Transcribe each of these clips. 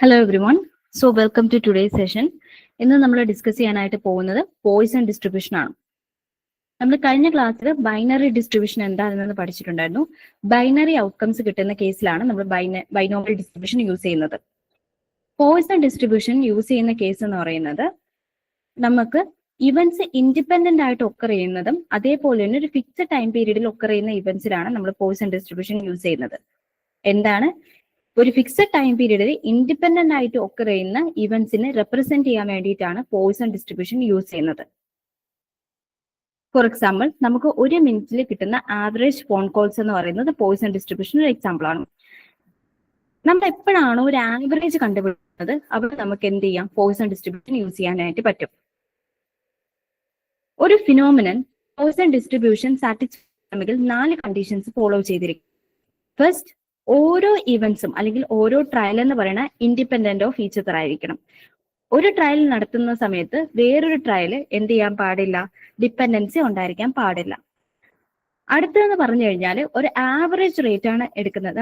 Hello everyone. So welcome to today's session. ഇന്ന് നമ്മൾ discuss ചെയ്യാനായിട്ട് പോകുന്നത് പോയിസൺ ഡിസ്ട്രിബ്യൂഷൻ ആണ്. നമ്മൾ കഴിഞ്ഞ ക്ലാസ്സിൽ ബൈനറി ഡിസ്ട്രിബ്യൂഷൻ എന്താണെന്ന് പഠിച്ചിട്ടുണ്ടായിരുന്നു. ബൈനറി ഔട്ട്കംസ് കിട്ടുന്ന കേസിലാണ് നമ്മൾ ബൈനോമിയൽ ഡിസ്ട്രിബ്യൂഷൻ യൂസ് ചെയ്യുന്നത്. പോയിസൺ ഡിസ്ട്രിബ്യൂഷൻ യൂസ് ചെയ്യുന്ന കേസ് എന്ന് പറയുന്നത് നമുക്ക് ഇവന്റ്സ് ഇൻഡിപെൻഡന്റ് ആയിട്ട് ഒക്കർ ചെയ്യുന്നതും അതേപോലെ തന്നെ ഒരു ഫിക്സഡ് ടൈം പീരീഡിൽ ഒക്കർ ചെയ്യുന്ന ഇവന്റ്സിലാണ് നമ്മൾ പോയിസൺ ഡിസ്ട്രിബ്യൂഷൻ യൂസ് ചെയ്യുന്നത്. എന്താണ്? ഒരു ഫിക്സഡ് ടൈം പീരീഡിൽ ഇൻഡിപെൻഡന്റ് ആയിട്ട് ഒക്കർ ചെയ്യുന്ന ഇവന്റ്സിനെ റെപ്രസെന്റ് ചെയ്യാൻ വേണ്ടിയിട്ടാണ് പോയിസൺ ഡിസ്ട്രിബ്യൂഷൻ യൂസ് ചെയ്യുന്നത്. ഫോർ എക്സാമ്പിൾ, നമുക്ക് ഒരു മിനിറ്റിൽ കിട്ടുന്ന ആവറേജ് ഫോൺ കോൾസ് എന്ന് പറയുന്നത് പോയിസൺ ഡിസ്ട്രിബ്യൂഷൻ ഒരു എക്സാമ്പിൾ ആണ്. നമ്മൾ എപ്പോഴാണോ ഒരു ആവറേജ് കണ്ടുപിടിക്കുന്നത് അവിടെ നമുക്ക് എന്ത് ചെയ്യാം? പോയിസൺ ഡിസ്ട്രിബ്യൂഷൻ യൂസ് ചെയ്യാനായിട്ട് പറ്റും. ഒരു ഫിനോമിനൻ പോയിസൺ ഡിസ്ട്രിബ്യൂഷൻ സാറ്റിസ്ഫൈ ചെയ്യണമെങ്കിൽ 4 കണ്ടീഷൻസ് ഫോളോ ചെയ്തിരിക്കും. ഫസ്റ്റ്, ഓരോ ഇവന്റ്സും അല്ലെങ്കിൽ ഓരോ ട്രയൽ എന്ന് പറയുന്ന ഇൻഡിപെൻഡന്റ് ഓഫ് ഈച്ച് അതർ ആയിരിക്കണം. ഒരു ട്രയൽ നടത്തുന്ന സമയത്ത് വേറൊരു ട്രയൽ എന്ത് ചെയ്യാൻ പാടില്ല? ഡിപ്പെൻഡൻസി ഉണ്ടായിരിക്കാൻ പാടില്ല. അടുത്തതെന്ന് പറഞ്ഞു കഴിഞ്ഞാൽ ഒരു ആവറേജ് റേറ്റ് ആണ് എടുക്കുന്നത്.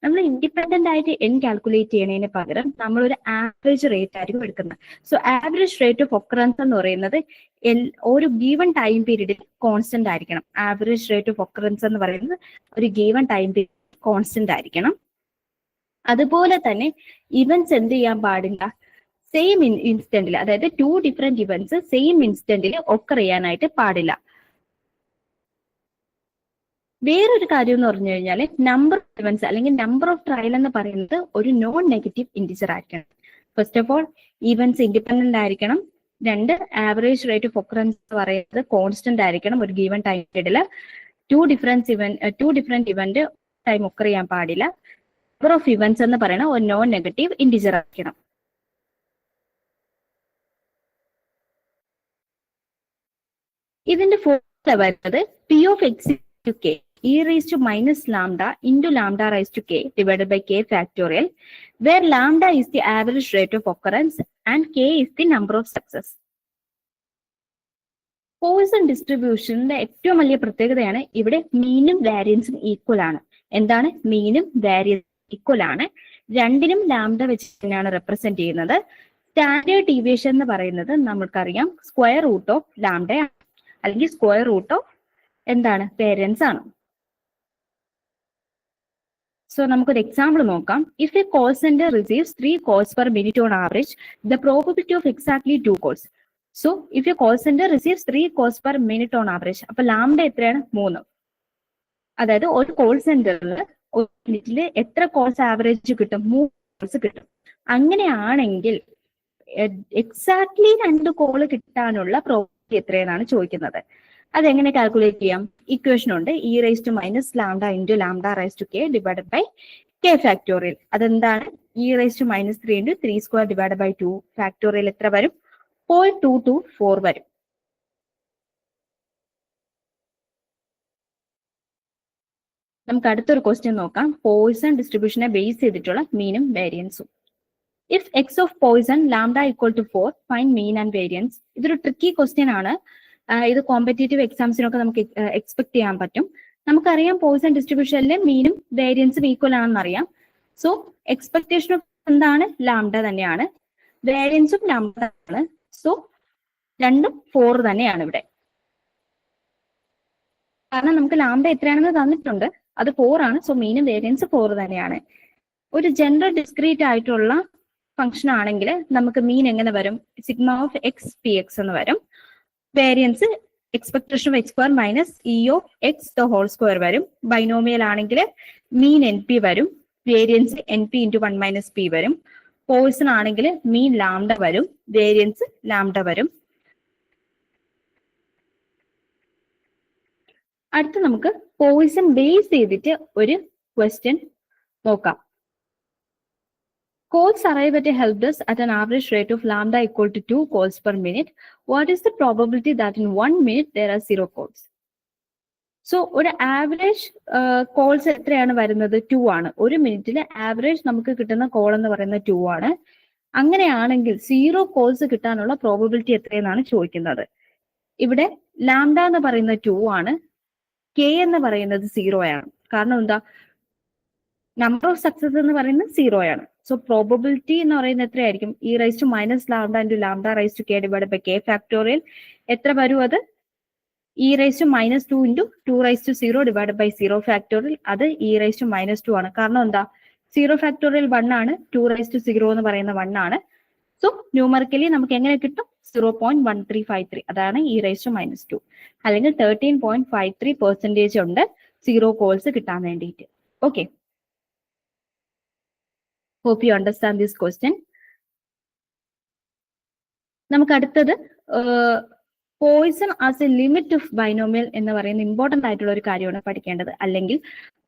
നമ്മൾ ഇൻഡിപെൻഡന്റ് ആയിട്ട് കാൽക്കുലേറ്റ് ചെയ്യണതിന് പകരം നമ്മൾ ഒരു ആവറേജ് റേറ്റ് ആയിരിക്കും എടുക്കുന്നത്. So average rate of occurrence എന്ന് പറയുന്നത് ഒരു ഗീവൺ ടൈം പീരീഡിൽ കോൺസ്റ്റന്റ് ആയിരിക്കണം. ആവറേജ് റേറ്റ് ഓഫ് ഒക്കറൻസ് എന്ന് പറയുന്നത് ഒരു ഗീവൺ ടൈം പീരീഡ് കോൺസ്റ്റന്റ് ആയിരിക്കണം. അതുപോലെ തന്നെ ഇവന്റ്സ് എന്ത് ചെയ്യാൻ പാടില്ല? സെയിം ഇൻസ്റ്റന്റിൽ, അതായത് 2 ഡിഫറെന്റ് ഇവന്റ്സ് സെയിം ഇൻസ്റ്റന്റിൽ ഒക്കർ ചെയ്യാനായിട്ട് പാടില്ല. വേറൊരു കാര്യം എന്ന് പറഞ്ഞു കഴിഞ്ഞാൽ നമ്പർ ഓഫ് ഇവന്റ്സ് അല്ലെങ്കിൽ നമ്പർ ഓഫ് ട്രയൽ എന്ന് പറയുന്നത് ഒരു നോൺ നെഗറ്റീവ് ഇൻഡിജർ ആയിരിക്കണം. First of all, events independent ആയിരിക്കണം. 2, ആവറേജ് റേറ്റ് ഓഫ് ഒക്കറൻസ് എന്ന് പറയുന്നത് കോൺസ്റ്റന്റ് ആയിരിക്കണം. ഒരു ഗീവൺ ടൈം പീരീഡിൽ 2 ഡിഫറെന്റ് ഇവന്റ് ടൈം ഒക്കർ ചെയ്യാൻ പാടില്ല. നമ്പർ ഓഫ് ഇവന്റ്സ് എന്ന് പറയുന്ന ഒരു നോൺ നെഗറ്റീവ് ഇൻഡിജർ ആയിരിക്കണം. ഇതിന്റെ ഫോർമുല വരുന്നത് P of x to k e raised to minus lambda into lambda raised to k divided by k factorial, where lambda is the average rate of occurrence and k is the number of success. Poisson ഡിസ്ട്രിബ്യൂഷന്റെ ഏറ്റവും വലിയ പ്രത്യേകതയാണ് ഇവിടെ മീനും വാരിയൻസും equal ആണ്. എന്താണ്? മീനും വാരിയൻസും equal ആണ്. രണ്ടിനും ലാംഡ വെച്ച് തന്നെയാണ് റെപ്രസെന്റ് ചെയ്യുന്നത്. സ്റ്റാൻഡേർഡ് ഡീവിയേഷൻ എന്ന് പറയുന്നത് നമുക്കറിയാം സ്ക്വയർ റൂട്ട് ഓഫ് ലാംഡ അല്ലെങ്കിൽ സ്ക്വയർ റൂട്ട് ഓഫ് എന്താണ്? വേരിയൻസ് ആണ്. സോ നമുക്കൊരു എക്സാമ്പിൾ നോക്കാം. If A call centre receives 3 calls per minute on average, the probability of exactly 2 calls. So if A call centre receives 3 calls per minute on average, അപ്പൊ lambda എത്രയാണ്? 3. അതായത് ഒരു call സെന്ററിൽ ഒരു മിനിറ്റിൽ എത്ര കോൾസ് ആവറേജ് കിട്ടും? 3 calls കിട്ടും. അങ്ങനെയാണെങ്കിൽ എക്സാക്ട്ലി 2 കോൾ കിട്ടാനുള്ള പ്രോബബിലിറ്റി എത്രയെന്നാണ് ചോദിക്കുന്നത്. അതെങ്ങനെ കാൽക്കുലേറ്റ് ചെയ്യാം? ഇക്വേഷൻ ഉണ്ട്, e raise to minus lambda into lambda raise to k divided by k factorial. അതെന്താണ്? E raise to minus 3 into 3 square divide by 2 factorial എത്ര വരും? 0.224 വരും. നമുക്ക് അടുത്തൊരു ക്വസ്റ്റ്യൻ നോക്കാം. പോയിസൺ ഡിസ്ട്രിബ്യൂഷനെ ബേസ് ചെയ്തിട്ടുള്ള മീനും വേരിയൻസും. If x of Poisson lambda equal to 4, find mean and variance. ഇതൊരു ട്രിക്കി ക്വസ്റ്റ്യൻ ആണ്. ഇത് കോമ്പറ്റേറ്റീവ് എക്സാംസിനൊക്കെ നമുക്ക് എക്സ്പെക്ട് ചെയ്യാൻ പറ്റും. നമുക്കറിയാം പോയിസൺ ഡിസ്ട്രിബ്യൂഷനിലെ മീനും വേരിയൻസും ഈക്വൽ ആണെന്ന് അറിയാം. സോ എക്സ്പെക്ടേഷൻ എന്താണ്? ലാംഡ തന്നെയാണ്. വേരിയൻസും ലാംഡ ആണ്. സോ രണ്ടും 4 തന്നെയാണ് ഇവിടെ. കാരണം നമുക്ക് ലാംഡ എത്രയാണെന്ന് തന്നിട്ടുണ്ട്, അത് 4 ആണ്. സോ മീനും വേരിയൻസ് 4 തന്നെയാണ്. ഒരു ജനറൽ ഡിസ്ക്രീറ്റ് ആയിട്ടുള്ള ഫംഗ്ഷൻ ആണെങ്കിൽ നമുക്ക് മീൻ എങ്ങനെ വരും? Sigma of x p x എന്ന് വരും. Variance expectation of x square minus e of x the whole square വരും. ബൈനോമിയൽ ആണെങ്കിൽ മീൻ എൻ പി വരും, variance n p into 1 minus p വരും. പോയിസൺ ആണെങ്കിൽ മീൻ ലാംഡ വരും, വേരിയൻസ് ലാംഡ വരും. അടുത്ത് നമുക്ക് പോയിസൺ ബേസ് ചെയ്തിട്ട് ഒരു ക്വസ്റ്റ്യൻ നോക്കാം. Calls arrive at a help desk at an average rate of lambda equal to 2 calls per minute. What is the probability that in 1 minute there are 0 calls? So ഒരു average calls എത്രയാണ് വരുന്നത്? 2 ആണ്. ഒരു മിനിറ്റിൽ average നമുക്ക് കിട്ടുന്ന call എന്ന് പറയുന്നത് 2 ആണ്. അങ്ങനെയാണെങ്കിൽ 0 കോൾസ് കിട്ടാനുള്ള പ്രോബബിലിറ്റി എത്രയെന്നാണ് ചോദിക്കുന്നത്. ഇവിടെ ലാംഡ എന്ന് പറയുന്നത് 2 ആണ്, കെ എന്ന് പറയുന്നത് 0 ആണ്. കാരണം എന്താ? നമ്പർ ഓഫ് സക്സസ് എന്ന് പറയുന്നത് 0 ആണ്. സോ പ്രോബബിലിറ്റി എന്ന് പറയുന്നത് എത്രയായിരിക്കും? e raise to minus lambda into lambda raise to k divide by k factorial. എത്ര വരും അത്? e raise to minus 2 into 2 raise to 0 divide by 0 factorial. അത് e റൈസ് ടു മൈനസ് 2 ആണ്. കാരണം എന്താ? 0 ഫാക്ടോറിയൽ 1 ആണ്, 2 റൈസ് ടു 0 എന്ന് പറയുന്ന 1 ആണ്. സോ ന്യൂമറിക്കലി നമുക്ക് എങ്ങനെ കിട്ടും? 0.1353. അതാണ് e റൈസ് ടു മൈനസ് 2. അല്ലെങ്കിൽ 13.53% ഉണ്ട് 0 കോൾസ് കിട്ടാൻ വേണ്ടിയിട്ട്. Okay, hope you understand this question. നമുക്ക് അടുത്തത് Poisson as a limit of binomial എന്ന് പറയുന്ന ഇമ്പോർട്ടന്റ് ആയിട്ടുള്ള ഒരു കാര്യമാണ് പഠിക്കേണ്ടത്, അല്ലെങ്കിൽ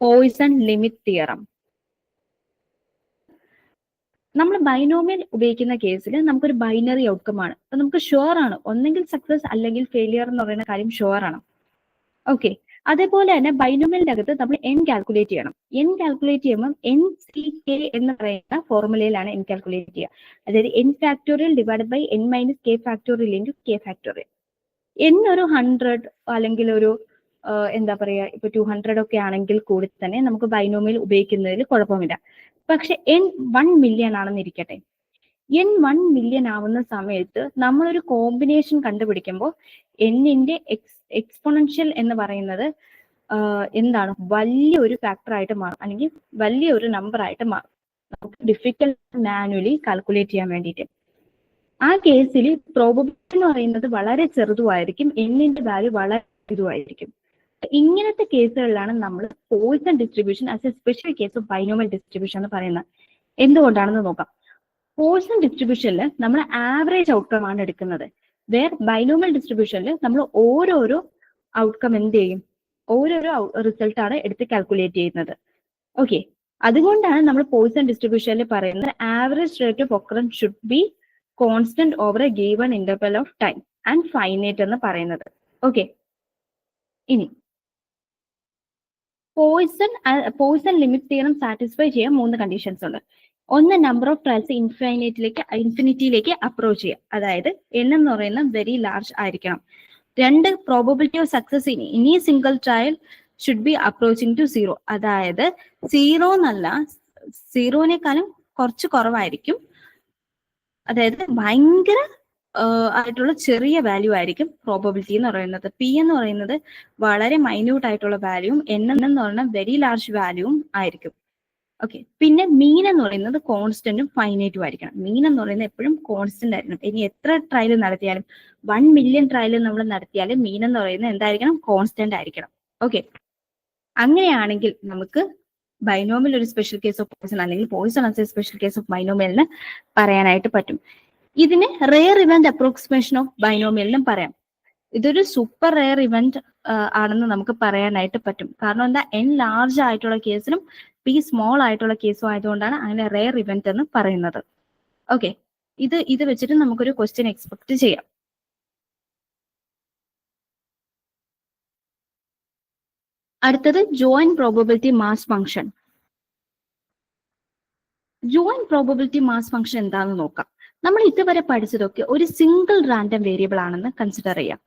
പോയിസൺ ലിമിറ്റ് തിയറം. നമ്മൾ ബൈനോമിയൽ ഉപയോഗിക്കുന്ന കേസിൽ നമുക്കൊരു ബൈനറി ഔട്ട്കം ആണ്. അപ്പൊ നമുക്ക് ഷുവർ ആണ് ഒന്നെങ്കിൽ സക്സസ് അല്ലെങ്കിൽ ഫെയിലിയർ എന്ന് പറയുന്ന കാര്യം ഷുവർ ആണ്. ഓക്കെ, അതേപോലെ തന്നെ ബൈനോമിയലിന്റെ അകത്ത് നമ്മൾ n കാൽക്കുലേറ്റ് ചെയ്യണം. n കാൽക്കുലേറ്റ് ചെയ്യുമ്പോൾ NCK എന്ന് പറയുന്ന ഫോർമുലയിലാണ് n കാൽക്കുലേറ്റ് ചെയ്യുക. അതായത് n factorial divide by n minus k factorial into k factorial. n ഒരു 100 അല്ലെങ്കിൽ ഒരു എന്താ പറയുക, ഇപ്പൊ 200 ഒക്കെ ആണെങ്കിൽ കൂടി തന്നെ നമുക്ക് ബൈനോമിയൽ ഉപയോഗിക്കുന്നതിൽ കുഴപ്പമില്ല. പക്ഷെ n 1 മില്യൺ ആണെന്ന് ഇരിക്കട്ടെ. n 1 മില്യൺ ആവുന്ന സമയത്ത് നമ്മളൊരു കോമ്പിനേഷൻ കണ്ടുപിടിക്കുമ്പോൾ എന്നിന്റെ എക്സ്പോണൻഷ്യൽ എന്ന് പറയുന്നത് എന്താണ്? വലിയൊരു ഫാക്ടർ ആയിട്ട് മാറും, അല്ലെങ്കിൽ വലിയൊരു നമ്പർ ആയിട്ട് മാറും. നമുക്ക് ഡിഫിക്കൽട്ട് മാനുവലി കാൽക്കുലേറ്റ് ചെയ്യാൻ വേണ്ടിയിട്ട്. ആ കേസിൽ പ്രോബബിലിറ്റി എന്ന് പറയുന്നത് വളരെ ചെറുതുമായിരിക്കും, എന്നിന്റെ വാല്യൂ വളരെ ഇതുമായിരിക്കും. ഇങ്ങനത്തെ കേസുകളിലാണ് നമ്മൾ Poisson distribution as a special case of binomial distribution എന്ന് പറയുന്നത്. എന്തുകൊണ്ടാണെന്ന് നോക്കാം. പോയിസൺ ഡിസ്ട്രിബ്യൂഷനിൽ നമ്മൾ ആവറേജ് ഔട്ട്കം ആണ് എടുക്കുന്നത്. ബൈനോമിയൽ ഡിസ്ട്രിബ്യൂഷനിൽ നമ്മൾ ഓരോരോ ഔട്ട്കം എന്ത് ചെയ്യും? ഓരോരോ റിസൾട്ട് ആണ് എടുത്ത് കാൽക്കുലേറ്റ് ചെയ്യുന്നത്. ഓക്കെ, അതുകൊണ്ടാണ് നമ്മൾ പോയിസൺ ഡിസ്ട്രിബ്യൂഷനിൽ പറയുന്നത് average rate of occurrence should be constant over A given interval of time and finite എന്ന് പറയുന്നത്. ഓക്കെ, ഇനി പോയിസൺ ലിമിറ്റ് തിയറം സാറ്റിസ്ഫൈ ചെയ്യാൻ 3 കണ്ടീഷൻസ് ഉണ്ട്. ഒന്ന്, നമ്പർ ഓഫ് ട്രയൽസ് ഇൻഫിനിറ്റിയിലേക്ക് അപ്രോച്ച് ചെയ്യുക, അതായത് n എന്ന് പറയുന്നത് വെരി ലാർജ് ആയിരിക്കണം. 2, probability of success in any single trial should be approaching to 0, അതായത് 0 എന്നല്ല, 0നേക്കാളും കുറച്ച് കുറവായിരിക്കും. അതായത് ഭയങ്കര ആയിട്ടുള്ള ചെറിയ വാല്യൂ ആയിരിക്കും പ്രോബബിലിറ്റി എന്ന് പറയുന്നത്. പി എന്ന് പറയുന്നത് വളരെ മൈന്യൂട്ട് ആയിട്ടുള്ള വാല്യൂവും n എന്ന് പറയുന്നത് വെരി ലാർജ് വാല്യൂവും ആയിരിക്കും. ഓക്കെ, പിന്നെ മീൻ എന്ന് പറയുന്നത് കോൺസ്റ്റന്റും ഫൈനൈറ്റും ആയിരിക്കണം. മീൻ എന്ന് പറയുന്നത് എപ്പോഴും കോൺസ്റ്റന്റ് ആയിരിക്കണം. ഇനി എത്ര ട്രയൽ നടത്തിയാലും 1 മില്യൺ ട്രയൽ നമ്മൾ നടത്തിയാലും മീൻ എന്ന് പറയുന്നത് എന്തായിരിക്കണം? കോൺസ്റ്റന്റ് ആയിരിക്കണം. ഓക്കെ, അങ്ങനെയാണെങ്കിൽ നമുക്ക് ബൈനോമിയൽ ഒരു സ്പെഷ്യൽ കേസ് ഓഫ് പോയിസൺ, അല്ലെങ്കിൽ Poisson as a special case of ബൈനോമിയലിന് പറയാനായിട്ട് പറ്റും. ഇതിന് റെയർ ഇവന്റ് അപ്രോക്സിമേഷൻ ഓഫ് ബൈനോമിയലിനും പറയാം. ഇതൊരു സൂപ്പർ റെയർ ഇവന്റ് ആണെന്ന് നമുക്ക് പറയാനായിട്ട് പറ്റും. കാരണം എന്താ? n ലാർജ് ആയിട്ടുള്ള കേസിലും p സ്മോൾ ആയിട്ടുള്ള കേസും ആയതുകൊണ്ടാണ് അങ്ങനെ റെയർ ഇവന്റ് എന്ന് പറയുന്നത്. ഓക്കെ, ഇത് വെച്ചിട്ട് നമുക്കൊരു ക്വസ്റ്റ്യൻ എക്സ്പെക്ട് ചെയ്യാം. അടുത്തത് joint probability mass function. Joint probability mass function എന്താണെന്ന് നോക്കാം. നമ്മൾ ഇതുവരെ പഠിച്ചതൊക്കെ ഒരു സിംഗിൾ റാൻഡം വേരിയബിൾ ആണെന്ന് കൺസിഡർ ചെയ്യാം.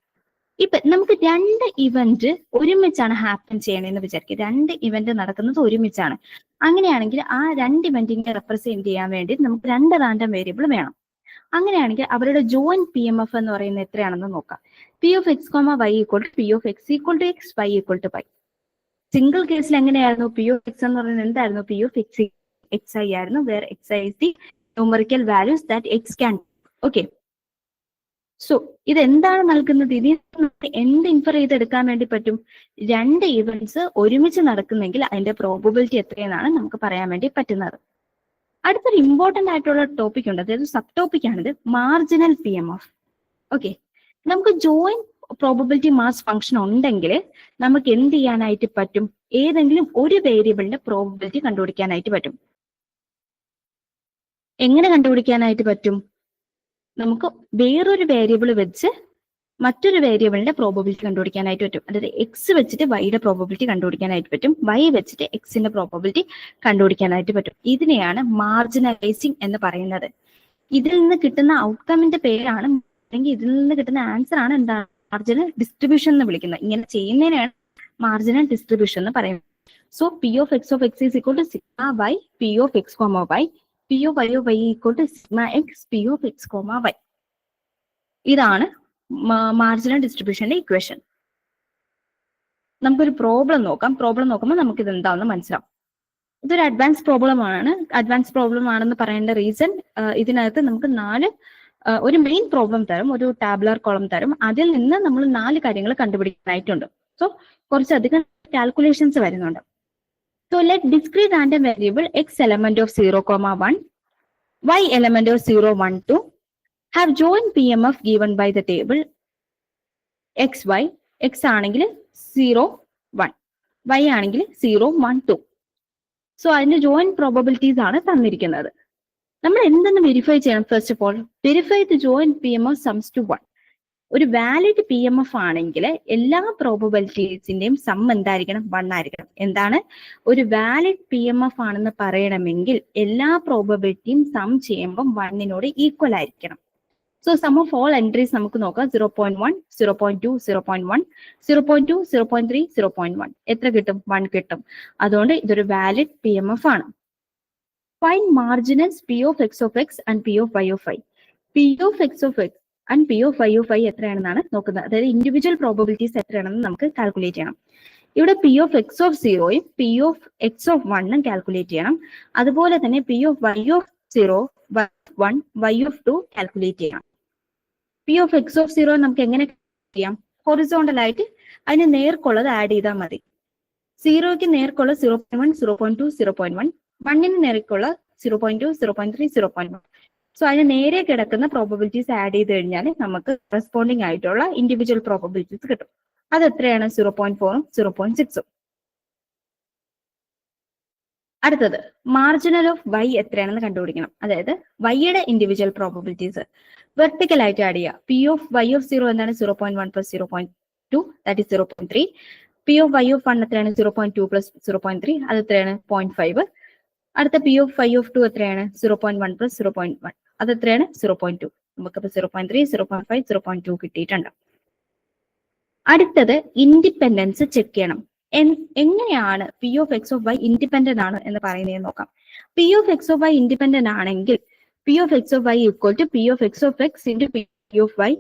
ഇപ്പൊ നമുക്ക് 2 ഇവന്റ് ഒരുമിച്ചാണ് ഹാപ്പൻ ചെയ്യണമെന്ന് വിചാരിക്കുക. 2 ഇവന്റ് നടക്കുന്നത് ഒരുമിച്ചാണ്. അങ്ങനെയാണെങ്കിൽ ആ 2 ഇവന്റിനെ റെപ്രസെന്റ് ചെയ്യാൻ വേണ്ടി നമുക്ക് 2 റാൻഡം വേരിയബിൾ വേണം. അങ്ങനെയാണെങ്കിൽ അവരുടെ ജോയിന്റ് PMF എന്ന് പറയുന്നത് എത്രയാണെന്ന് നോക്കാം. P of x, y equal to P of x equal to x, y equal to y. Single കേസിൽ എങ്ങനെയായിരുന്നു? P of x എന്ന് പറയുന്നത് എന്തായിരുന്നു? P of x xi ആയിരുന്നു. Where xi is the numerical values that x can. Okay. So ഇതെന്താണ് നൽകുന്നത്? ഇതിൽ നമുക്ക് എന്ത് ഇൻഫർ ചെയ്തെടുക്കാൻ വേണ്ടി പറ്റും? 2 ഇവന്റ്സ് ഒരുമിച്ച് നടക്കുന്നെങ്കിൽ അതിന്റെ പ്രോബബിലിറ്റി എത്രയെന്നാണ് നമുക്ക് പറയാൻ വേണ്ടി പറ്റുന്നത്. അടുത്തൊരു ഇമ്പോർട്ടന്റ് ആയിട്ടുള്ള ടോപ്പിക് ഉണ്ട്, അതായത് സബ് ടോപ്പിക് ആണിത്, മാർജിനൽ PMF. ഓക്കെ, നമുക്ക് ജോയിന്റ് പ്രോബബിലിറ്റി മാസ് ഫംഗ്ഷൻ ഉണ്ടെങ്കിൽ നമുക്ക് എന്ത് ചെയ്യാനായിട്ട് പറ്റും? ഏതെങ്കിലും ഒരു വേരിയബിളിന്റെ പ്രോബബിലിറ്റി കണ്ടുപിടിക്കാനായിട്ട് പറ്റും. എങ്ങനെ കണ്ടുപിടിക്കാനായിട്ട് പറ്റും? നമുക്ക് വേറൊരു വേരിയബിൾ വെച്ച് മറ്റൊരു വേരിയബിളിന്റെ പ്രോബബിലിറ്റി കണ്ടുപിടിക്കാനായിട്ട് പറ്റും. അതായത് എക്സ് വെച്ചിട്ട് വൈയുടെ പ്രോബബിലിറ്റി കണ്ടുപിടിക്കാനായിട്ട് പറ്റും, വൈ വെച്ചിട്ട് എക്സിന്റെ പ്രോബബിലിറ്റി കണ്ടുപിടിക്കാനായിട്ട് പറ്റും. ഇതിനെയാണ് മാർജിനലൈസിങ് എന്ന് പറയുന്നത്. ഇതിൽ നിന്ന് കിട്ടുന്ന ഔട്ട്കമിന്റെ പേരാണ്, അല്ലെങ്കിൽ ഇതിൽ നിന്ന് കിട്ടുന്ന ആൻസർ ആണ് എന്താണ്? മാർജിനൽ ഡിസ്ട്രിബ്യൂഷൻ എന്ന് വിളിക്കുന്നത്. ഇങ്ങനെ ചെയ്യുന്നതിനാണ് മാർജിനൽ ഡിസ്ട്രിബ്യൂഷൻ എന്ന് പറയുന്നത്. So p of x equal to sigma by P of x comma y, P of y equal to sigma x p of x comma y. ഇതാണ് മാർജിനൽ ഡിസ്ട്രിബ്യൂഷന്റെ ഇക്വേഷൻ. നമുക്കൊരു പ്രോബ്ലം നോക്കാം. പ്രോബ്ലം നോക്കുമ്പോൾ നമുക്ക് ഇത് എന്താണെന്ന് മനസ്സിലാവും. ഇതൊരു അഡ്വാൻസ് പ്രോബ്ലം ആണ്. അഡ്വാൻസ് പ്രോബ്ലം ആണെന്ന് പറയേണ്ട റീസൺ, ഇതിനകത്ത് നമുക്ക് ഒരു മെയിൻ പ്രോബ്ലം തരും, ഒരു ടാബുലർ കോളം തരും. അതിൽ നിന്ന് നമ്മൾ 4 കാര്യങ്ങൾ കണ്ടുപിടിക്കാനായിട്ടുണ്ട്. സോ കുറച്ചധികം കാൽക്കുലേഷൻസ് വരുന്നുണ്ട്. So let discrete random variable X element of 0,1, y element of 0, 1, 2 have joint PMF given by the table xy. x ആണെങ്കിൽ 0, 1, y ആണെങ്കിൽ 0, 1, 2. സോ അതിന്റെ ജോയിന്റ് പ്രോബബിലിറ്റീസ് ആണ് തന്നിരിക്കുന്നത്. നമ്മൾ എന്തെന്ന് വെരിഫൈ ചെയ്യണം? First of all verify the joint PMF sums to 1. ഒരു valid PMF ആണെങ്കിൽ എല്ലാ പ്രോബബിലിറ്റീസിന്റെയും സം എന്തായിരിക്കണം? 1 ആയിരിക്കണം. എന്താണ്? ഒരു വാലിഡ് PMF ആണെന്ന് പറയണമെങ്കിൽ എല്ലാ പ്രോബബിലിറ്റിയും സം ചെയ്യുമ്പോൾ 1 ഈക്വൽ ആയിരിക്കണം. So sum of all entries നമുക്ക് നോക്കാം. 0.1, 0.2, 0.1, 0.2, 0.3, 0.1. എത്ര കിട്ടും? 1 കിട്ടും. അതുകൊണ്ട് ഇതൊരു വാലിഡ് PMF ആണ്. Find marginals P of x of x and P of y of y. P of x of x and P of y of y എത്രയാണെന്നാണ് നോക്കുന്നത്. അതായത് ഇൻഡിവിജ്വൽ പ്രോബബിലിറ്റീസ് എത്രയാണെന്ന് നമുക്ക് കാൽക്കുലേറ്റ് ചെയ്യണം. ഇവിടെ P of x of 0യും P of x of 1ഉം calculate ചെയ്യണം. അതുപോലെ തന്നെ P of y of 0, y of 1, y of 2 calculate ചെയ്യണം. P of x of 0 നമുക്ക് എങ്ങനെ ചെയ്യാം? ഹൊറിസോണ്ടൽ ആയിട്ട് അതിന് നേർക്കുള്ളത് ആഡ് ചെയ്താൽ മതി. 0ക്ക് നേർക്കുള്ള 0.1, 0.2, 0.1, 1ന് നേർക്കുള്ള 0.2, 0.3, 0.1. സോ അതിന് നേരെ കിടക്കുന്ന പ്രോബബിലിറ്റീസ് ആഡ് ചെയ്ത് കഴിഞ്ഞാൽ നമുക്ക് റെസ്പോണ്ടിങ് ആയിട്ടുള്ള ഇൻഡിവിജ്വൽ പ്രോബബിലിറ്റീസ് കിട്ടും. അത് എത്രയാണ്? 0.4ഉം 0.6ഉം. അടുത്തത് മാർജിനൽ ഓഫ് y എത്രയാണെന്ന് കണ്ടുപിടിക്കണം. അതായത് വൈയുടെ ഇൻഡിവിജ്വൽ പ്രോബബിലിറ്റീസ് വെർട്ടിക്കൽ ആയിട്ട് ആഡ് ചെയ്യുക. P of y of 0 എന്താണ്? 0.1 plus 0.2, that is 0.3. P of y of 1 എത്രയാണ്? 0.2 plus 0.3, അത് എത്രയാണ്? 0.5. അടുത്ത P of y of 2 എത്രയാണ്? 0.1 plus 0.1, അത് എത്രയാണ്? 0.2. നമുക്കിപ്പോൾ 0.3, 0.5, 0.2 കിട്ടിയിട്ടുണ്ട്. അടുത്തത് ഇൻഡിപെൻഡൻസ് ചെക്ക് ചെയ്യണം. എങ്ങനെയാണ് P of x of y independent ആണ് എന്ന് പറയുന്നത് നോക്കാം. P of x of y independent ആണെങ്കിൽ P of x of y equal to P of x of x into P of y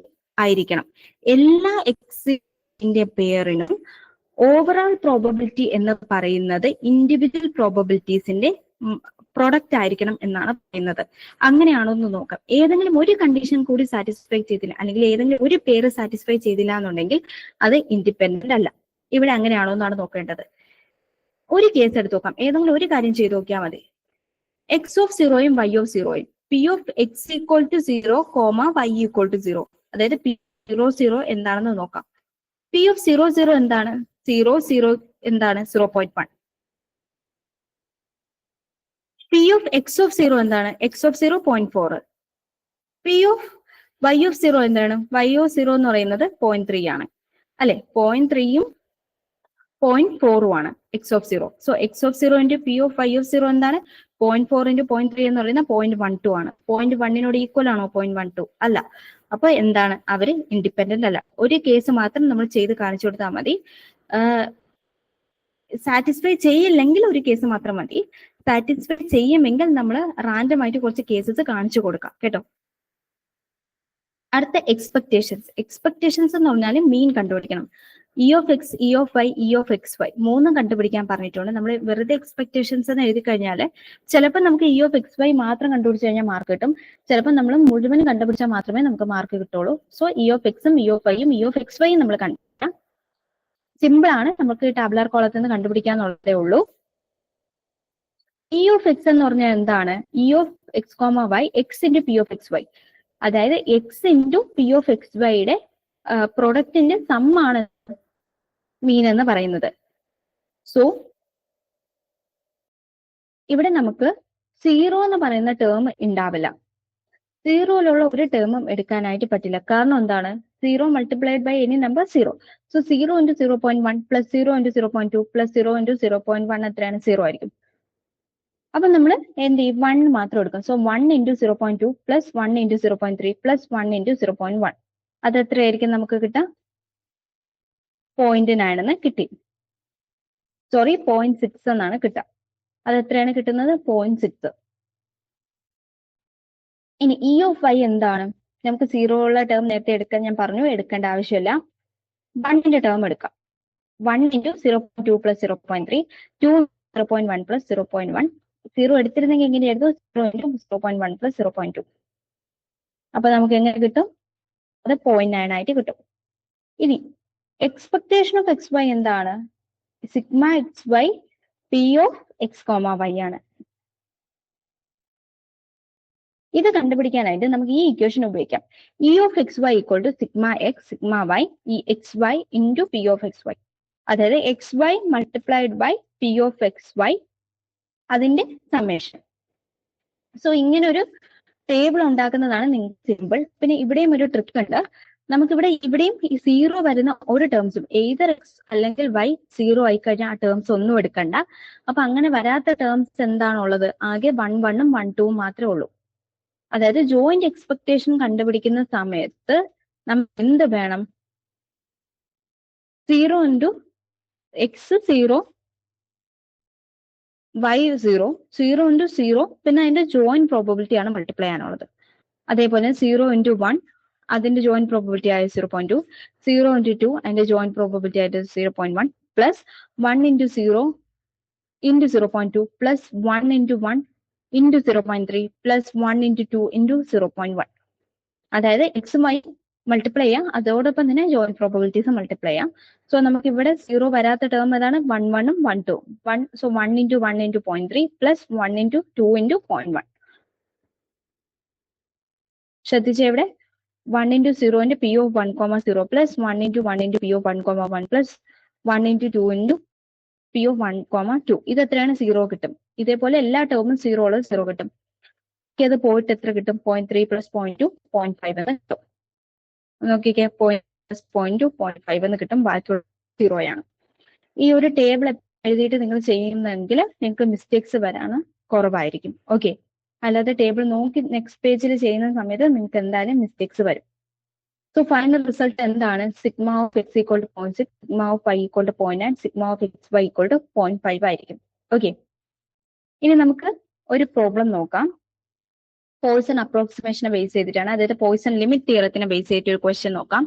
ആയിരിക്കണം. എല്ലാ എക്സിന്റെ പേരിനും ഓവറോൾ പ്രോബബിലിറ്റി എന്ന് പറയുന്നത് ഇൻഡിവിജ്വൽ പ്രോബബിലിറ്റീസിന്റെ പ്രൊഡക്റ്റ് ആയിരിക്കണം എന്നാണ് പറയുന്നത്. അങ്ങനെയാണോ എന്ന് നോക്കാം. ഏതെങ്കിലും ഒരു കണ്ടീഷൻ കൂടി സാറ്റിസ്ഫൈ ചെയ്തില്ല, അല്ലെങ്കിൽ ഏതെങ്കിലും ഒരു പേര് സാറ്റിസ്ഫൈ ചെയ്തില്ല എന്നുണ്ടെങ്കിൽ അത് ഇൻഡിപെൻഡന്റ് അല്ല. ഇവിടെ അങ്ങനെയാണോ എന്നാണ് നോക്കേണ്ടത്. ഒരു കേസ് എടുത്ത് നോക്കാം. ഏതെങ്കിലും ഒരു കാര്യം ചെയ്ത് നോക്കിയാൽ മതി. എക്സ് ഓഫ് 0യും y ഓഫ് 0യും P of x equal to 0, y equal to 0. അതായത് P 0, എന്താണെന്ന് നോക്കാം. P of 0, എന്താണ്? 0, എന്താണ്? 0.1. P of x of 0 എന്താണ്? x of 0, 0.4. P of y of 0 എന്താണ്? y of 0 എന്ന് പറയുന്നത് 0.3 ആണ് അല്ലെ? 0.3യും 0.4ഉം ആണ് x of 0. So x of 0 into P of y of 0 എന്താണ്? 0.4 into 0.3 എന്ന് പറയുന്നത് 0.12 ആണ്. 0.1 ഈക്വൽ ആണോ 0.12? അല്ല. അപ്പൊ എന്താണ്? അവര് ഇൻഡിപെൻഡന്റ് അല്ല. ഒരു കേസ് മാത്രം നമ്മൾ ചെയ്ത് കാണിച്ചു കൊടുത്താൽ മതി. സാറ്റിസ്ഫൈ ചെയ്യില്ലെങ്കിൽ ഒരു കേസ് മാത്രം മതി. സാറ്റിസ്ഫൈ ചെയ്യുമെങ്കിൽ നമ്മൾ റാൻഡം ആയിട്ട് കുറച്ച് കേസസ് കാണിച്ചു കൊടുക്കാം കേട്ടോ. അടുത്ത എക്സ്പെക്ടേഷൻസ് എന്ന് പറഞ്ഞാൽ മീൻ കണ്ടുപിടിക്കണം. E of x, e of y, e of x y മൂന്നും കണ്ടുപിടിക്കാൻ പറഞ്ഞിട്ടുണ്ട്. നമ്മൾ വെറുതെ എക്സ്പെക്ടേഷൻസ് എന്ന് എഴുതി കഴിഞ്ഞാൽ ചിലപ്പോൾ നമുക്ക് ഇ ഓഫ് എക്സ് വൈ മാത്രം കണ്ടുപിടിച്ച് കഴിഞ്ഞാൽ മാർക്ക് കിട്ടും. ചിലപ്പോൾ നമ്മൾ മുഴുവൻ കണ്ടുപിടിച്ചാൽ മാത്രമേ നമുക്ക് മാർക്ക് കിട്ടുള്ളൂ. സോ ഇ ഓഫ് എക്സും ഇ ഓഫ് വൈയും ഇ ഓഫ് എക്സ് വൈയും നമ്മൾ കണ്ടുപിടിക്കാം. സിമ്പിൾ ആണ്, നമുക്ക് ടാബുലാർ കോളത്തിൽ നിന്ന് കണ്ടുപിടിക്കാന്നുള്ളതേ ഉള്ളൂ. ഇ ഓഫ് എക്സ് എന്ന് പറഞ്ഞാൽ എന്താണ്? E of x comma y x into P of x y. അതായത് x into P of x വൈയുടെ പ്രൊഡക്റ്റിന്റെ സമ്മാണ് മീൻ എന്ന് പറയുന്നത്. സോ ഇവിടെ നമുക്ക് 0 എന്ന് പറയുന്ന ടേം ഉണ്ടാവില്ല. 0യിലുള്ള ഒരു ടേമും എടുക്കാനായിട്ട് പറ്റില്ല. കാരണം എന്താണ്? 0 multiplied by any number 0. So 0 into 0.1 plus 0 into 0.2 plus 0 into 0.1 എത്രയാണ്? 0 ആയിരിക്കും. അപ്പൊ നമ്മൾ എന്ത് ചെയ്യും? 1 മാത്രം എടുക്കും. So 1 into 0.2 plus 1 into 0.3 plus 1 into 0.1 അത് എത്രയായിരിക്കും നമുക്ക് കിട്ടുക? 0.9 എന്ന് കിട്ടി. സോറി 0.6 എന്നാണ് കിട്ടുക. അത് എത്രയാണ് കിട്ടുന്നത്? 0.6. ഇനി ഇ ഓഫ് ഐ എന്താണ്? നമുക്ക് 0 ഉള്ള ടേം നേരത്തെ എടുക്കാൻ ഞാൻ പറഞ്ഞു, എടുക്കേണ്ട ആവശ്യമില്ല. 1ന്റെ ടേം എടുക്കാം. 1 into 0.2 plus 0.3, 2 0.1 plus 0.1. 0 എടുത്തിരുന്നെങ്കിൽ എങ്ങനെയായിരുന്നു? 0 into 0.1 plus 0.2. അപ്പൊ നമുക്ക് എങ്ങനെ കിട്ടും? അത് 0.9 ആയിട്ട് കിട്ടും. ഇനി എക്സ്പെക്ടേഷൻ ഓഫ് എക്സ് വൈ എന്താണ്? Sigma x y P of x comma y ആണ്. ഇത് കണ്ടുപിടിക്കാനായിട്ട് നമുക്ക് ഈ ഇക്വേഷൻ ഉപയോഗിക്കാം. E of x y equal to sigma x sigma y ഈ x y into P of x y. അതായത് x y multiplied by P of x y, അതിന്റെ സമ്മേഷൻ. സോ ഇങ്ങനെ ഒരു ടേബിൾ ഉണ്ടാക്കുന്നതാണ് നിങ്ങൾക്ക് സിമ്പിൾ. പിന്നെ ഇവിടെയും ഒരു ട്രിക്ക് ഉണ്ട്. നമുക്കിവിടെ ഇവിടെയും ഈ 0 വരുന്ന ഒരു ടേംസും എയ്തർ എക്സ് അല്ലെങ്കിൽ വൈ 0 ആയി കഴിഞ്ഞാൽ ആ ടേംസ് ഒന്നും എടുക്കണ്ട. അപ്പൊ അങ്ങനെ വരാത്ത ടേംസ് എന്താണുള്ളത്? ആകെ 1 1ഉം 1 2ഉം മാത്രമേ ഉള്ളൂ. അതായത് ജോയിന്റ് എക്സ്പെക്ടേഷൻ കണ്ടുപിടിക്കുന്ന സമയത്ത് നമുക്ക് എന്ത് വേണം? 0 into എക്സ് 0 y 0, 0 into 0, പിന്നെ അതിന്റെ ജോയിന്റ് പ്രോബബിലിറ്റി ആണ് മൾട്ടിപ്ലൈ ചെയ്യാനുള്ളത്. അതേപോലെ 0 into 1 അതിന്റെ ജോയിന്റ് പ്രോബബിലിറ്റി ആയ 0.2, 0 into 2 അതിന്റെ ജോയിന്റ് പ്രോബബിലിറ്റി ആയിട്ട് 0.1 plus 1 into 0 into 0.2 plus 1 into 1 into 0.3 plus 1 into 2 into 0.1. അതായത് എക്സും വൈ മൾട്ടിപ്ലൈ ചെയ്യാം, അതോടൊപ്പം തന്നെ ജോയിന്റ് പ്രോബബിലിറ്റീസ് മൾട്ടിപ്ലൈ ചെയ്യാം. സോ നമുക്ക് ഇവിടെ 0 വരാത്ത ടേം ഏതാണ്? 1 1ഉം 1 2ഉം. So 1 into 1 into 0.3 plus 1 into 2 into 0.1. ശ്രദ്ധിച്ചേ, ഇവിടെ 1 into 0 into p of 1, 0 plus 1 into 1 into p of 1, 1 plus 1 into 2 into p of 1, 2. ഇത് എത്രയാണ്? 0 കിട്ടും. ഇതേപോലെ എല്ലാ ടേമും 0 ഉള്ളത് 0 കിട്ടും. അത് പോയിട്ട് എത്ര കിട്ടും? 0.3 plus 0.2, 0.5 എന്ന് കിട്ടും. നോക്കിക്കേ, 0.2, 0.5 എന്ന് കിട്ടും. ബാക്കിയുള്ള 0 ആണ്. ഈ ഒരു ടേബിൾ എഴുതിയിട്ട് നിങ്ങൾ ചെയ്യുന്നെങ്കിൽ നിങ്ങൾക്ക് മിസ്റ്റേക്സ് വരാണ് കുറവായിരിക്കും. ഓക്കെ, അല്ലാതെ ടേബിൾ നോക്കി നെക്സ്റ്റ് പേജിൽ ചെയ്യുന്ന സമയത്ത് നിങ്ങൾക്ക് എന്തായാലും മിസ്റ്റേക്സ് വരും. സോ ഫൈനൽ റിസൾട്ട് എന്താണ്? Sigma of x equal to 0.6, sigma of y equal to 0.9, sigma of x y equal to 0.5 ആയിരിക്കും. ഓക്കെ, ഇനി നമുക്ക് ഒരു പ്രോബ്ലം നോക്കാം. പോയ്സൺ അപ്രോക്സിമേഷനെ ബേസ് ചെയ്തിട്ടാണ്, അതായത് പോയ്സൺ ലിമിറ്റ് തിയറത്തിനെ ബേസ് ചെയ്തിട്ട് ഒരു ക്വസ്റ്റ്യൻ നോക്കാം.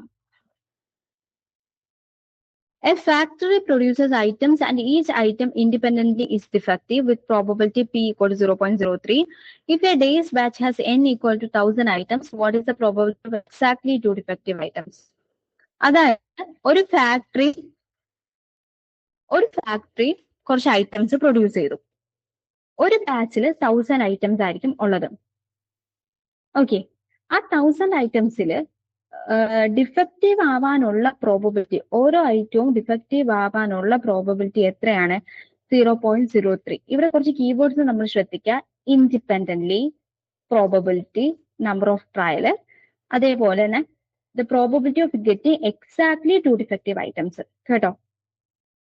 A factory produces items and each item independently is defective with probability P equal to 0.03. If a day's batch has N equal to 1000 items, what is the probability of exactly 2 defective items? അതായത് ഒരു factory കുറച്ച് items produce ചെയ്തു. ഒരു ബാച്ചിൽ 1000 items ആയിരിക്കും ഉള്ളത്. Okay, ആ 1000 ഐറ്റംസിൽ defective ആവാനുള്ള പ്രോബബിലിറ്റി, ഓരോ ഐറ്റവും ഡിഫക്റ്റീവ് ആവാനുള്ള പ്രോബബിലിറ്റി എത്രയാണ്? 0.03. ഇവിടെ കുറച്ച് കീവേഡ്സ് നമ്മൾ ശ്രദ്ധിക്കുക. Independently, probability, number of trial, അതേപോലെ തന്നെ the probability of getting exactly 2 defective items. കേട്ടോ,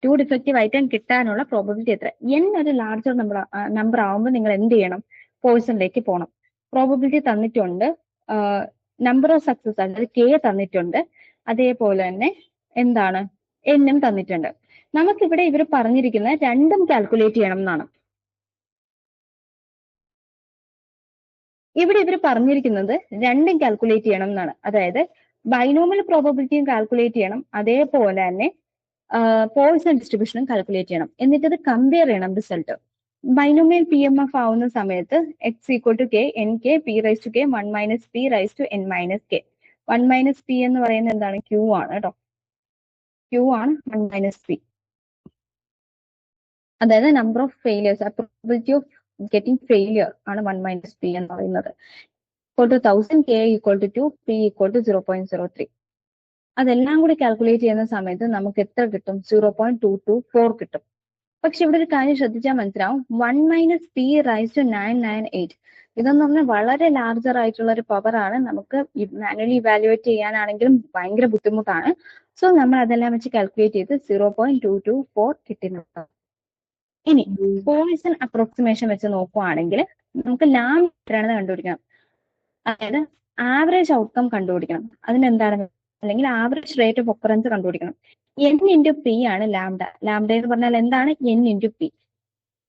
2 ഡിഫക്റ്റീവ് ഐറ്റം കിട്ടാനുള്ള പ്രോബബിലിറ്റി എത്ര? n ഒരു ലാർജർ നമ്പർ ആവുമ്പോൾ നിങ്ങൾ എന്ത് ചെയ്യണം? പോയ്സണിലേക്ക് പോകണം. പ്രോബബിലിറ്റി തന്നിട്ടുണ്ട്, നമ്പർ ഓഫ് സക്സസ് അതായത് k തന്നിട്ടുണ്ട്, അതേപോലെ തന്നെ എന്താണ് എന്നും തന്നിട്ടുണ്ട്. നമുക്കിവിടെ ഇവർ പറഞ്ഞിരിക്കുന്നത് രണ്ടും കാൽക്കുലേറ്റ് ചെയ്യണം എന്നാണ്. ഇവിടെ ഇവർ പറഞ്ഞിരിക്കുന്നത് രണ്ടും കാൽക്കുലേറ്റ് ചെയ്യണം എന്നാണ്. അതായത് ബൈനോമിയൽ പ്രോബബിലിറ്റിയും കാൽക്കുലേറ്റ് ചെയ്യണം, അതേപോലെ തന്നെ പോയ്സൺ ഡിസ്ട്രിബ്യൂഷനും കാൽക്കുലേറ്റ് ചെയ്യണം. എന്നിട്ട് അത് കമ്പയർ ചെയ്യണം result. Binomial p m f ആവുന്ന സമയത്ത് x equal to k n k p raise to k 1 minus p raise to n minus k. 1 minus p എന്ന് പറയുന്നത് എന്താണ്? ക്യൂ ആണ് കേട്ടോ, ക്യൂ ആണ് 1 മൈനസ് പി. അതായത് number of failures, probability of getting failure ആണ് 1 മൈനസ് പി എന്ന് പറയുന്നത്. Equal to 1000, k equal to 2, p equal to 0.03. അതെല്ലാം കൂടി കാൽക്കുലേറ്റ് ചെയ്യുന്ന സമയത്ത് നമുക്ക് എത്ര കിട്ടും? 0.224 കിട്ടും. പക്ഷെ ഇവിടെ ഒരു കാര്യം ശ്രദ്ധിച്ചാൽ മനസ്സിലാവും, 1 മൈനസ് പി റൈസ് ടു 998. ഇതെന്ന് പറഞ്ഞാൽ വളരെ ലാർജർ ആയിട്ടുള്ള ഒരു പവർ ആണ്. നമുക്ക് മാനുവലി ഇവാലുവേറ്റ് ചെയ്യാനാണെങ്കിലും ഭയങ്കര ബുദ്ധിമുട്ടാണ്. സോ നമ്മൾ അതെല്ലാം വെച്ച് കാൽക്കുലേറ്റ് ചെയ്ത് 0.224 കിട്ടുന്നുണ്ട്. ഇനി പോയ്സൺ അപ്രോക്സിമേഷൻ വെച്ച് നോക്കുവാണെങ്കിൽ നമുക്ക് ലാം എത്രയാണെന്ന് കണ്ടുപിടിക്കണം. അതായത് ആവറേജ് ഔട്ട്കം കണ്ടുപിടിക്കണം. അതിനെന്താണ് അല്ലെങ്കിൽ ആവറേജ് റേറ്റ് ഓഫ് ഒക്കറൻസ് കണ്ടുപിടിക്കണം. n ഇൻറ്റു പി ആണ് ലാംഡ. ലാംഡ എന്ന് പറഞ്ഞാൽ എന്താണ്? n into P.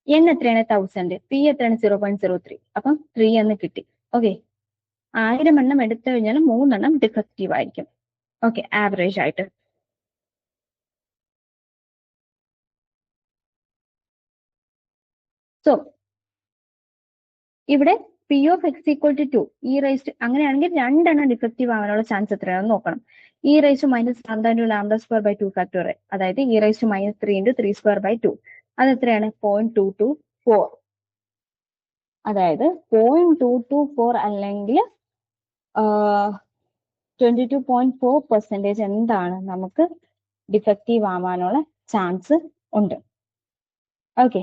n എത്രയാണ്? 1000. പി എത്രയാണ്? 0.03. അപ്പം 3 എന്ന് കിട്ടി. ഓക്കെ, 1000 എണ്ണം എടുത്തു കഴിഞ്ഞാൽ 3 എണ്ണം ഡിഫക്റ്റീവ് ആയിരിക്കും. ഓക്കെ, ആവറേജ് ആയിട്ട്. സോ ഇവിടെ P of x equal to 2 e raise അങ്ങനെയാണെങ്കിൽ 2 എണ്ണം ഡിഫക്റ്റീവ് ആവാനുള്ള ചാൻസ് എത്രയാണെന്ന് നോക്കണം. E raise to minus lambda into lambda square by 2 factorial, അതായത് e raise to minus 3 into 3 square by 2. അത് എത്രയാണ്? 0.224. അതായത് 0.224 അല്ലെങ്കിൽ 22.4% എന്താണ് നമുക്ക് ഡിഫക്റ്റീവ് ആവാനുള്ള ചാൻസ് ഉണ്ട്. ഓക്കെ,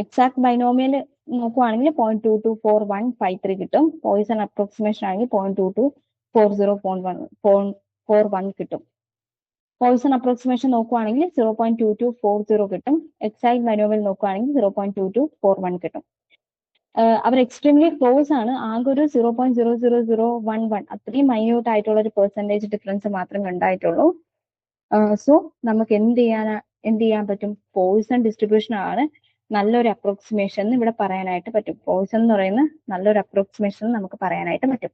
എക്സാക്ട് ബൈനോമിയൽ നോക്കുവാണെങ്കിൽ 0.224153 കിട്ടും. പോയിസൺ അപ്രോക്സിമേഷൻ ആണെങ്കിൽ 0.224041 കിട്ടും. പോയിസൺ അപ്രോക്സിമേഷൻ നോക്കുവാണെങ്കിൽ 0.2240 കിട്ടും. എക്സാക്ട് ബൈനോമിയൽ നോക്കുവാണെങ്കിൽ 0.2241 കിട്ടും. അവർ എക്സ്ട്രീംലി ക്ലോസ് ആണ്. ആകെ ഒരു 0.00011 അത്രയും മൈന്യൂട്ട് ആയിട്ടുള്ള ഒരു പെർസെന്റേജ് ഡിഫറൻസ് മാത്രമേ ഉണ്ടായിട്ടുള്ളൂ. സോ നമുക്ക് എന്ത് ചെയ്യാൻ പറ്റും? പോയിസൺ ഡിസ്ട്രിബ്യൂഷൻ ആണ് നല്ലൊരു അപ്രോക്സിമേഷൻ ഇവിടെ പറയാനായിട്ട് പറ്റും. പോയിസൺ എന്ന് പറയുന്ന നല്ലൊരു അപ്രോക്സിമേഷൻ നമുക്ക് പറയാനായിട്ട് പറ്റും.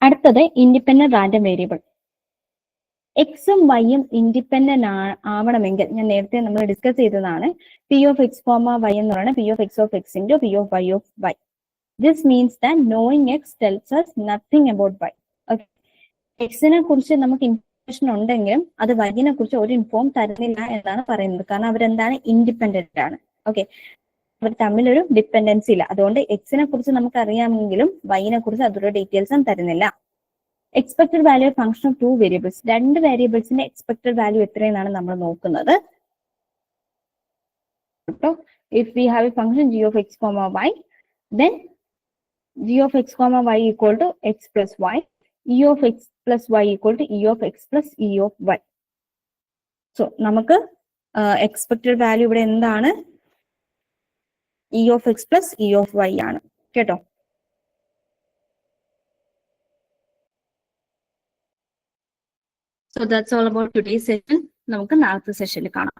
അടുത്തത് ഇൻഡിപെൻഡന്റ് റാൻഡം വേരിയബിൾ. എക്സും വൈയും ഇൻഡിപെൻഡന്റ് ആവണമെങ്കിൽ ഞാൻ നേരത്തെ നമ്മൾ ഡിസ്കസ് ചെയ്തതാണ്. P of x comma y എന്ന് പറയുന്നത് P of x of x into P of y of y. This means that knowing x tells us nothing about y. Okay, എക്സിനെ കുറിച്ച് നമുക്ക് ഇൻഫർമേഷൻ ഉണ്ടെങ്കിലും അത് വൈനെ കുറിച്ച് ഒരു ഇൻഫോം തരുന്നില്ല എന്നാണ് പറയുന്നത്. കാരണം അവരെന്താണ്? ഇൻഡിപെൻഡന്റ് ആണ്. ഓക്കെ, അവർ തമ്മിലൊരു ഡിപ്പെൻഡൻസി ഇല്ല. അതുകൊണ്ട് എക്സിനെ കുറിച്ച് നമുക്ക് അറിയാമെങ്കിലും വൈനെ കുറിച്ച് അതൊരു ഡീറ്റെയിൽസും തരുന്നില്ല. Expected value function of 2 variables. 2 വേരിയബിൾസിന്റെ എക്സ്പെക്ടഡ് വാല്യൂ എത്രയെന്നാണ് നമ്മൾ നോക്കുന്നത്. If we have a function g of x, y, then g of x, y equal to x plus y, e of x plus y equal to e of x plus e of y. So നമുക്ക് expected value ഇവിടെ എന്താണ്? e of x plus e of y ആണ് കേട്ടോ. So that's all about today's session. നമുക്ക് നാളത്തെ സെഷനിൽ കാണാം.